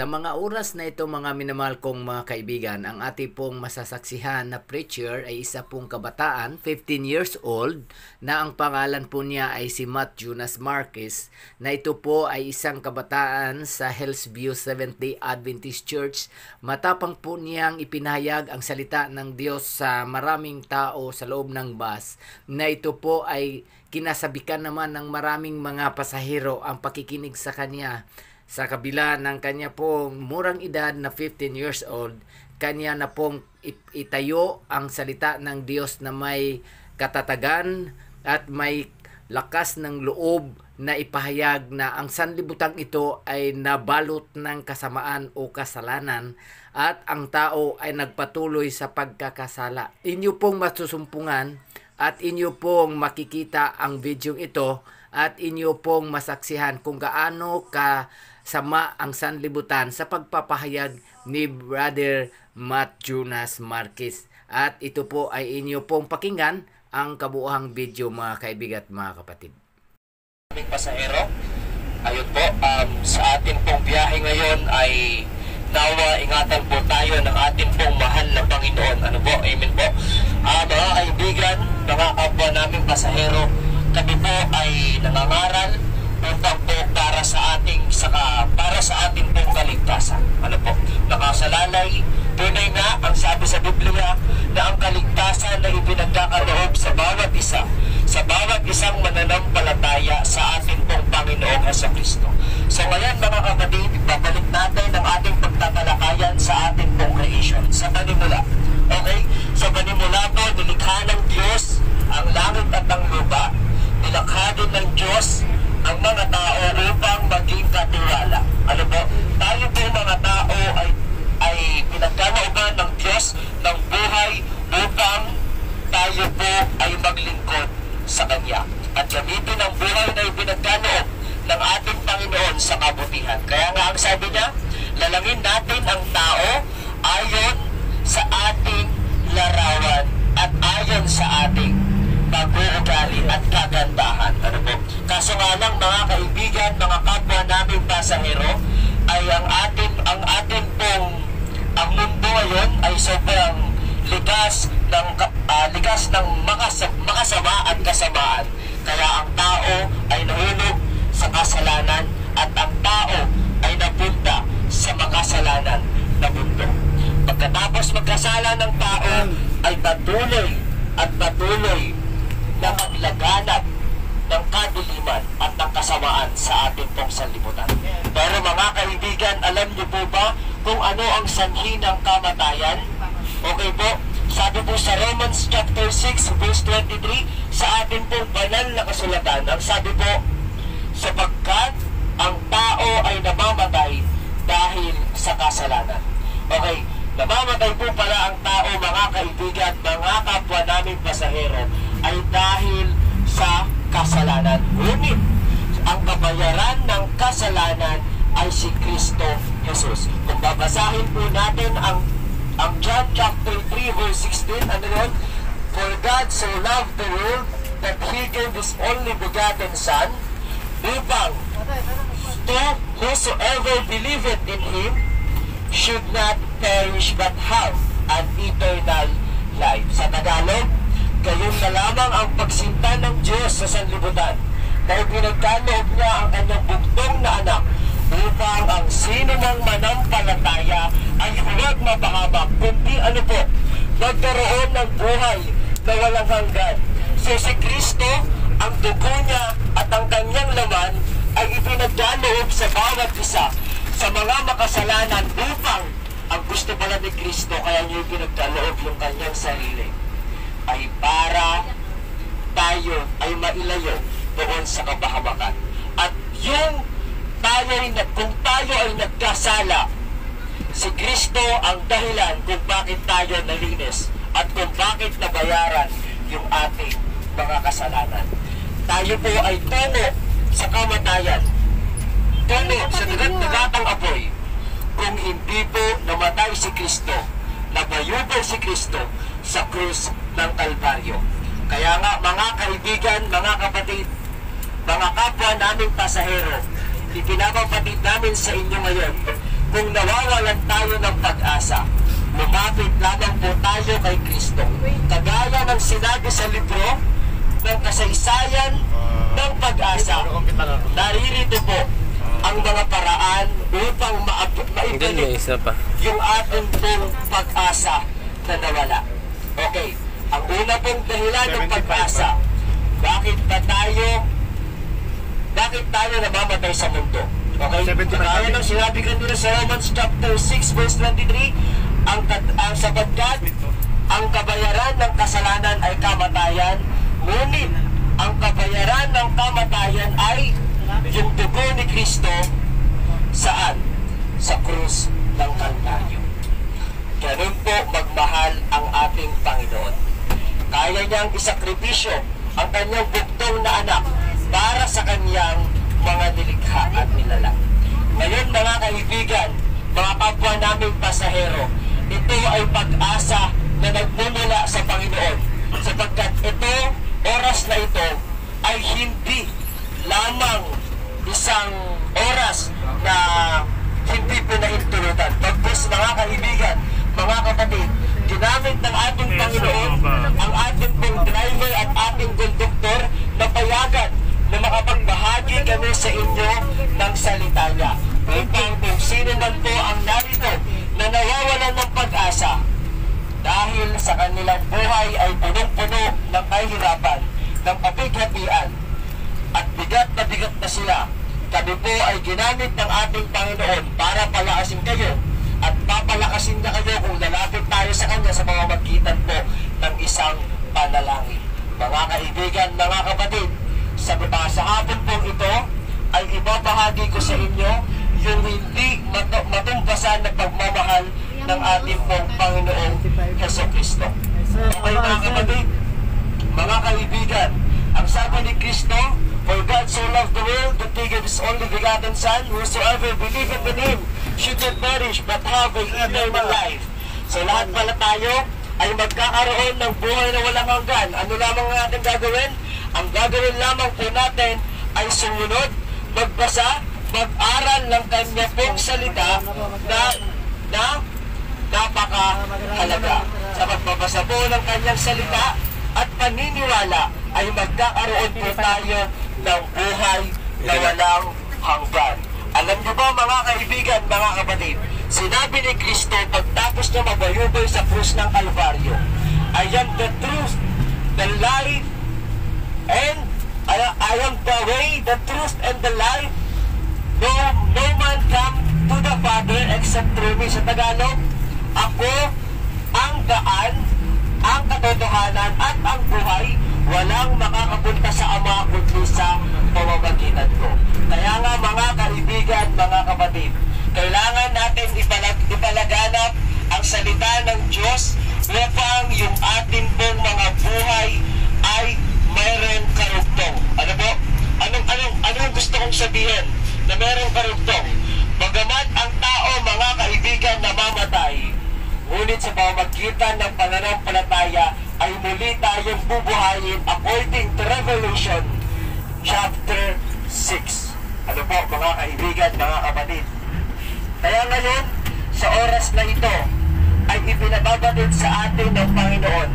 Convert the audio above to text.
Sa mga oras na ito mga minamahal kong mga kaibigan, ang ating pong masasaksihan na preacher ay isa pong kabataan, 15 years old, na ang pangalan po niya ay si Matt Jonas Marquez, na ito po ay isang kabataan sa Hillsview Seventh-day Adventist Church. Matapang po niyang ipinahayag ang salita ng Diyos sa maraming tao sa loob ng bus, na ito po ay kinasabikan naman ng maraming mga pasahero ang pakikinig sa kanya. Sa kabila ng kanya pong murang edad na 15 years old, kanya na pong itayo ang salita ng Diyos na may katatagan at may lakas ng loob na ipahayag na ang sanlibutan ito ay nabalot ng kasamaan o kasalanan at ang tao ay nagpatuloy sa pagkakasala. Inyo pong masusumpungan at inyo pong makikita ang video ito at inyo pong masaksihan kung gaano kasama ang sanlibutan sa pagpapahayag ni Brother Matt Jonas Marquez. At ito po ay inyo pong pakinggan ang kabuuhang video mga kaibigan at mga kapatid. Aming pasahero, ayun po, sa ating pong biyahe ngayon ay nawa ingatan po tayo ng ating pong mahal na Panginoon. Ano po? Amen po. Mga kaibigan, mga kapwa naming pasahero, kami po ay nangangaral upang po para sa ating pong kaligtasan. Ano po? Nakasalalay, tunay nga ang sabi sa Biblia na ang kaligtasan na ipinagkakaloob sa bawat isa, sa bawat isang mananampalataya sa ating pong Panginoong Jesucristo. So ngayon mga kapatid, babalik natin ang ating pagtatalakayan sa ating pong creation, sa panimula. Okay? Sa panimula po, nilikha ng Diyos ang langit at ang lupa. Nilakha din ng Diyos ang mga tao upang maging katiwala. Ano po? Tayo po mga tao ay pinagkalooban ng Diyos ng buhay upang tayo po ay maglingkod sa Kanya. At gamitin ang buhay na ipinagkaloob ng ating Panginoon sa kabutihan. Kaya nga ang sabi niya, lalangin natin ang tao ayon sa ating larawan at ayon sa ating pag-uugali at kagandahan. Ano po? Kaso nga lang mga kaibigan, mga kapwa naming pasahero, ay ang mundo ngayon ay sobrang ligas ng makasama at kasamaan. Kaya ang tao ay nahulog sa kasalanan at ang tao ay napunta sa makasalanan na mundo. Pagkatapos magkasala ng tao ay patuloy na maglaganap ng kadiliman at ng kasamaan sa ating pong sanlibutan. Pero mga kaibigan, alam niyo po ba kung ano ang sanhi ng kamatayan? Okay po, sabi po sa Romans chapter 6 verse 23 sa ating pong banal na kasulatan, ang sabi po, sapagkat ang tao ay namamatay dahil sa kasalanan. Okay, namamatay po pala ang tao mga kaibigan, mga kapwa naming pasahero, ay dahil sa kasalanan. Ngunit ang kabayaran ng kasalanan ay si Kristo Jesus. Kung babasahin po natin ang John chapter 3 verse 16, ano yun? For God so loved the world that He gave His only begotten Son, upang to whosoever believeth in Him should not perish but have an eternal life. Sa Tagalog, gayon na lamang ang pagsinta ng Diyos sa sanlibutan na ipinagkaloob niya ang kanyang bugtong na anak upang ang sino mang manampalataya ay huwag mapahamak, kundi ano po, magkaroon ng buhay na walang hanggan. So si Kristo, ang dugo niya at ang kanyang laman ay ipinagkaloob sa bawat isa sa mga makasalanan upang ang gusto pala ni Kristo, kaya niya ipinagkaloob yung kanyang sarili, ay para tayo ay mailayo doon sa kapahamakan. At kung tayo ay nagkasala, si Kristo ang dahilan kung bakit tayo nalinis at kung bakit nabayaran yung ating mga kasalanan. Tayo po ay tungo sa kamatayan, tungo sa dagat-dagatang apoy, kung hindi po namatay si Kristo, nabayubay si Kristo sa krus ng Kalbaryo. Kaya nga mga kaibigan, mga kapatid, mga kapwa naming pasahero, ipinapapatid namin sa inyo ngayon kung nawawalan tayo ng pag-asa, lumapit lamang po tayo kay Kristo. Kagaya ng sinabi sa libro ng kasaysayan ng pag-asa, naririto po ang mga paraan upang maibalik yung ating pong pag-asa na nawala. Okay, ang una pong dahilan ng pag-asa, bakit tayo namamatay sa mundo? Okay, kaya ng sinabi kanina sa Romans chapter 6 verse 23, ang sapagkat ang kabayaran ng kasalanan ay kamatayan, ngunit ang kabayaran ng kamatayan ay yung dugo ni Kristo. Saan? Sa krus ng Kalbaryo. Ganun po magmahal ang ating Panginoon. Kaya niyang isakripisyo ang kanyang bugtong na anak para sa kanyang mga nilikha at nilalang. Ngayon mga kaibigan, mga kapwa naming pasahero, ito ay pag-asa na nagmumula sa Panginoon, sapagkat ito, oras na ito ay hindi lamang isang oras na hindi pinahintulutan. Pagpus mga kaibigan, mga kapatid, ginamit ng ating Panginoon ang ating pong driver at ating konduktor na payagan na makapagbahagi kami sa inyo ng salita niya. Upang kung sino man po ang narito na nawawalan ng pag-asa dahil sa kanilang buhay ay punong-puno ng kahirapan, ng kapighatian, at bigat na sila, kami po ay ginamit ng ating Panginoon para palakasin kayo at papalakasin na kayo kung lalapit tayo sa Kanya sa pamamagitan po ng isang panalangin. Mga kaibigan, mga kapatid, sa hapon pong ito ay ibabahagi ko sa inyo yung hindi matumbasan na pagmamahal ng ating pong Panginoong Jesucristo. Okay mga kapatid, mga kaibigan, ang sabi ni Kristo, for God so loved the world that He gave His only begotten Son, whosoever believeth in Him should not perish but have an eternal life. So lahat pala tayo ay magkakaroon ng buhay na walang hanggan. Ano lamang ang ating gagawin? Ang gagawin lamang po natin ay sumunod, magbasa, mag-aral ng Kanya pong salita na napakahalaga. Sa pagbabasa po ng Kanyang salita at paniniwala ay magkakaroon po tayo ng buhay na walang hanggan. Alam niyo ba mga kaibigan, mga kapatid, sinabi ni Kristo pagtapos niya mabayubay sa krus ng Kalbaryo, I am the truth, the life, and I am the way, the truth, and the life. No man come to the Father except through me. Sa Tagalog, ako ang daan, ang katotohanan, at ang buhay. Walang makakapunta sa Ama kundi sa pamamagitan ko. Kaya nga mga kaibigan, mga kapatid, kailangan natin ipalaganap ang salita ng Diyos upang yung ating pong mga buhay ay mayroong karugtong. Ano po? Anong gusto kong sabihin na mayroong karugtong? Bagamat ang tao, mga kaibigan, namamatay, ngunit sa pamamagitan ng pananampalataya ay muli tayong bubuhayin according to Revelation chapter 6. Ano po mga kaibigan, mga kapatid? Kaya ngayon, sa oras na ito, ay ipinababatid sa atin ng Panginoon